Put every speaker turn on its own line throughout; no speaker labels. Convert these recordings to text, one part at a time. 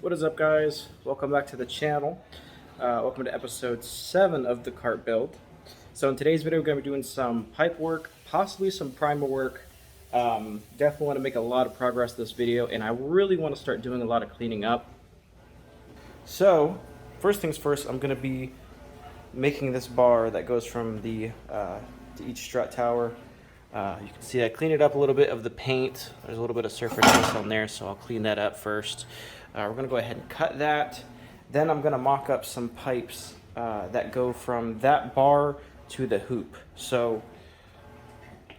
What is up, guys? Welcome back to the channel. Welcome to episode 7 of the Kart build. So in today's video, we're going to be doing some pipe work, possibly some primer work. Definitely want to make a lot of progress this video, and I really want to start doing a lot of cleaning up. So first things first, I'm going to be making this bar that goes from the to each strut tower. You can see I cleaned it up a little bit of the paint. There's a little bit of surface on there, so I'll clean that up first. We're going to go ahead and cut that. Then I'm going to mock up some pipes that go from that bar to the hoop. So,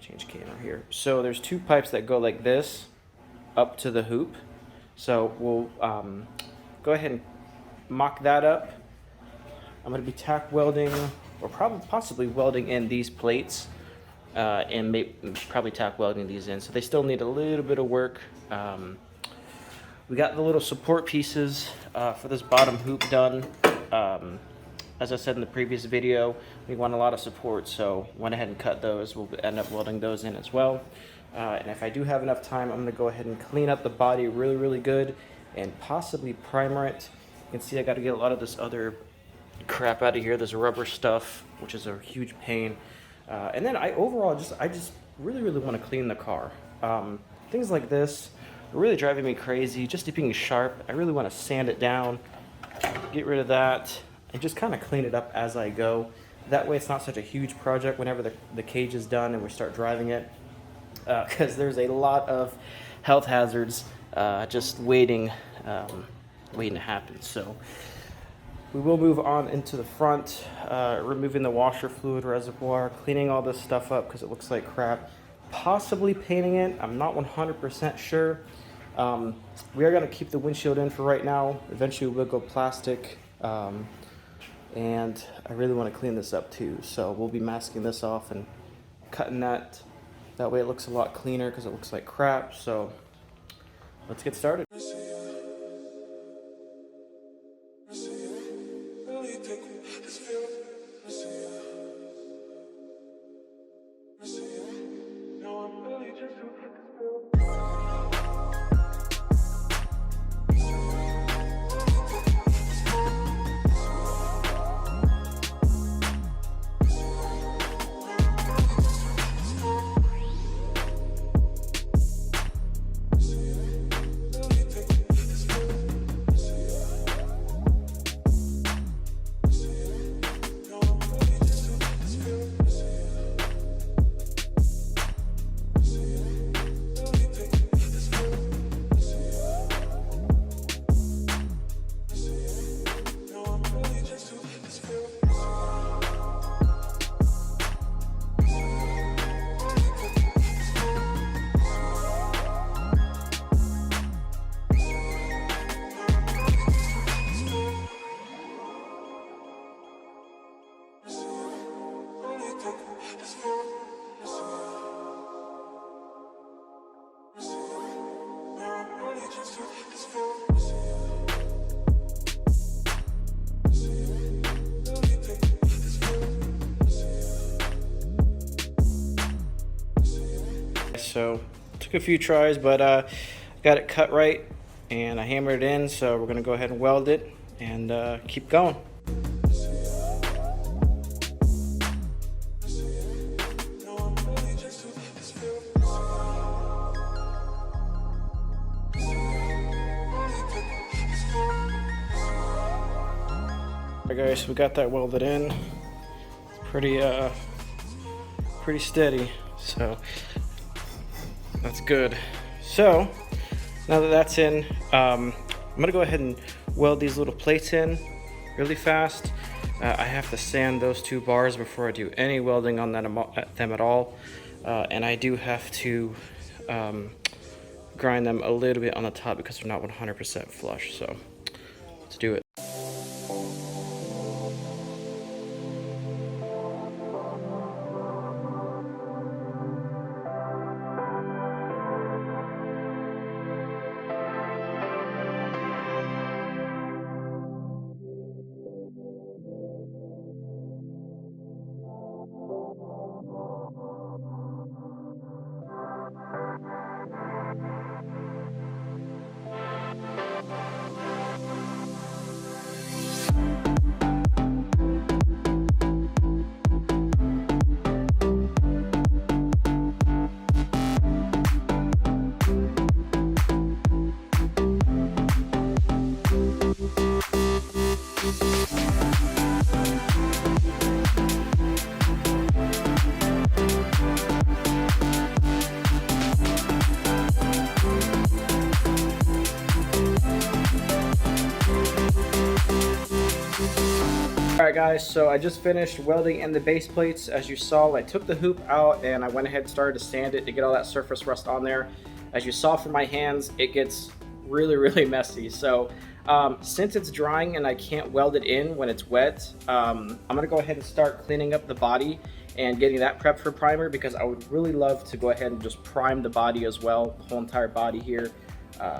change camera here. So there's two pipes that go like this up to the hoop. So we'll go ahead and mock that up. I'm going to be tack welding, or possibly welding in these plates. And probably tack welding these in, so they still need a little bit of work. We got the little support pieces for this bottom hoop done. As I said in the previous video, we want a lot of support, so went ahead and cut those. We'll end up welding those in as well. And if I do have enough time, I'm going to go ahead and clean up the body really good and possibly primer it. You can see I got to get a lot of this other crap out of here, this rubber stuff, which is a huge pain. And then I just really want to clean the car. Things like this are really driving me crazy. Just being sharp, I really want to sand it down, get rid of that, and just kind of clean it up as I go. That way it's not such a huge project whenever the cage is done and we start driving it. Because there's a lot of health hazards just waiting to happen. So we will move on into the front, removing the washer fluid reservoir, cleaning all this stuff up because it looks like crap. Possibly painting it, I'm not 100% sure. We are going to keep the windshield in for right now. Eventually we'll go plastic, and I really want to clean this up too. So we'll be masking this off and cutting that. That way it looks a lot cleaner because it looks like crap. So let's get started. So took a few tries, but got it cut right and I hammered it in, so we're gonna go ahead and weld it and keep going. Alright guys, we got that welded in. It's pretty steady, so that's good. So now that that's in, I'm gonna go ahead and weld these little plates in really fast. I have to sand those two bars before I do any welding on them at all, and I do have to grind them a little bit on the top because they're not 100% flush. So let's do it. Alright guys, so I just finished welding in the base plates. As you saw, I took the hoop out and I went ahead and started to sand it to get all that surface rust on there. As you saw from my hands, it gets really messy. So since it's drying and I can't weld it in when it's wet, I'm going to go ahead and start cleaning up the body and getting that prepped for primer, because I would really love to go ahead and just prime the body as well, the whole entire body here,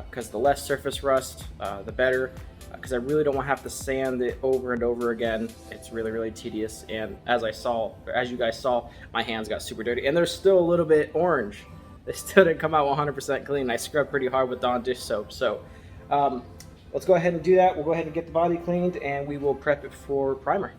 because the less surface rust, the better. Because I really don't want to have to sand it over and over again. It's really tedious, and as you guys saw, my hands got super dirty and they're still a little bit orange. They still didn't come out 100% clean. I scrubbed pretty hard with Dawn dish soap. So let's go ahead and do that. We'll go ahead and get the body cleaned and we will prep it for primer.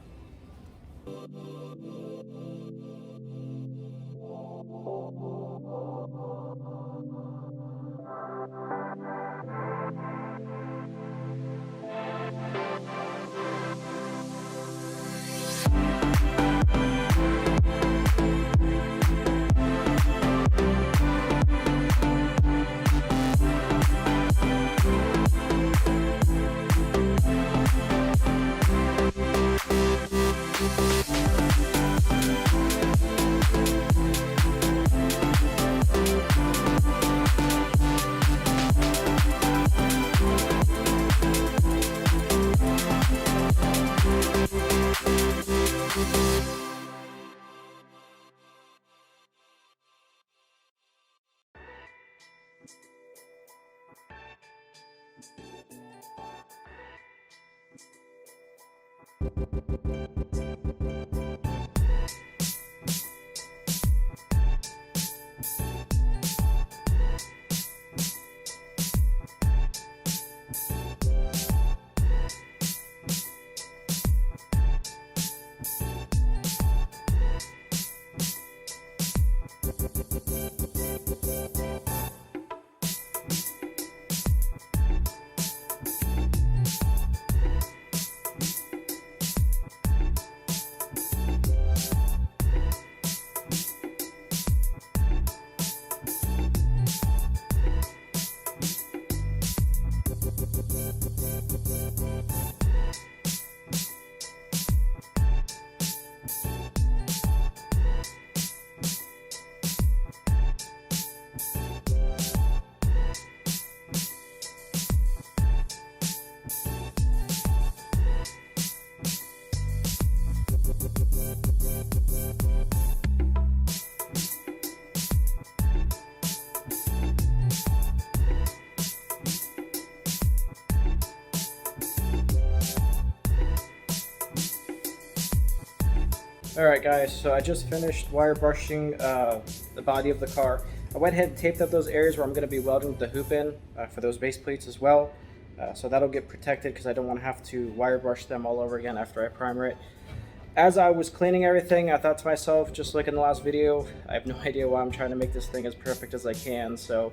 Alright guys, so I just finished wire brushing the body of the car. I went ahead and taped up those areas where I'm going to be welding the hoop in for those base plates as well. So that'll get protected because I don't want to have to wire brush them all over again after I primer it. As I was cleaning everything, I thought to myself, just like in the last video, I have no idea why I'm trying to make this thing as perfect as I can. So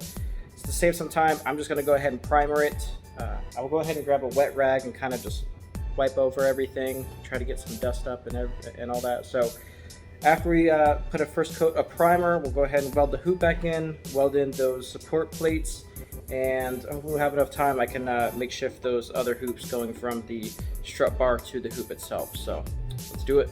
to save some time, I'm just going to go ahead and primer it. I will go ahead and grab a wet rag and kind of just wipe over everything, try to get some dust up and all that. So after we put a first coat of primer, we'll go ahead and weld the hoop back in, weld in those support plates, and if we'll have enough time, I can makeshift those other hoops going from the strut bar to the hoop itself. So let's do it.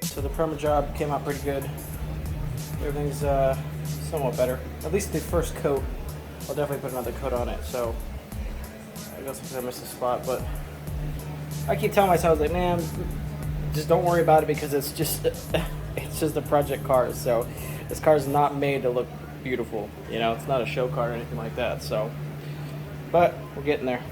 So the primer job came out pretty good. Everything's somewhat better. At least the first coat. I'll definitely put another coat on it. So I guess I missed a spot, but I keep telling myself, like, man, just don't worry about it because it's just a project car. So this car is not made to look beautiful. You know, it's not a show car or anything like that. So, but we're getting there.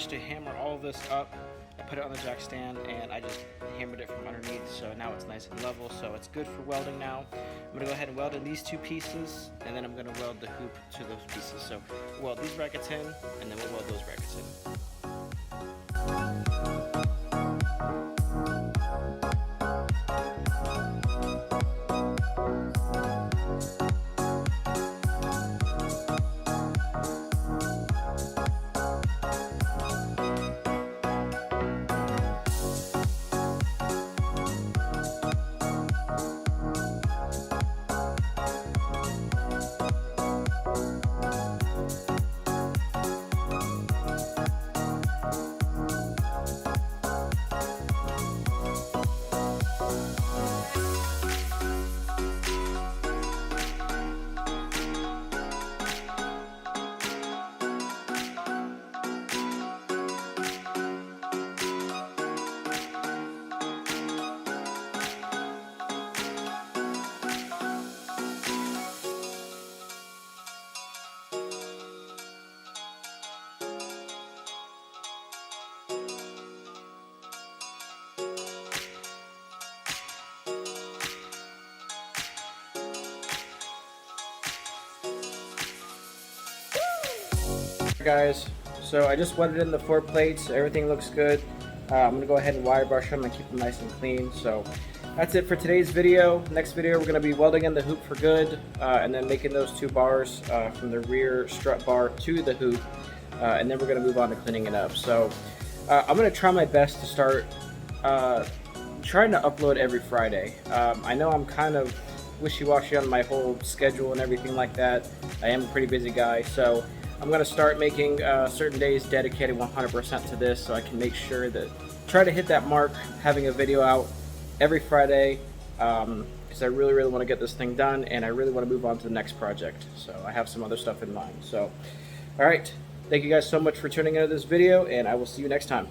managed to hammer all of this up. I put it on the jack stand and I just hammered it from underneath, so now it's nice and level, so it's good for welding now. I'm going to go ahead and weld in these two pieces, and then I'm going to weld the hoop to those pieces. So we'll weld these brackets in, and then we'll weld those brackets in. Guys, so I just welded in the 4 plates. Everything looks good. I'm gonna go ahead and wire brush them and keep them nice and clean. So that's it for today's video. Next video, we're gonna be welding in the hoop for good, and then making those 2 bars from the rear strut bar to the hoop, and then we're gonna move on to cleaning it up. So I'm gonna try my best to start trying to upload every Friday. I know I'm kind of wishy-washy on my whole schedule and everything like that. I am a pretty busy guy, so I'm going to start making certain days dedicated 100% to this, so I can make sure that, try to hit that mark, having a video out every Friday, because I really want to get this thing done, and I really want to move on to the next project. So I have some other stuff in mind. So, alright, thank you guys so much for tuning into this video, and I will see you next time.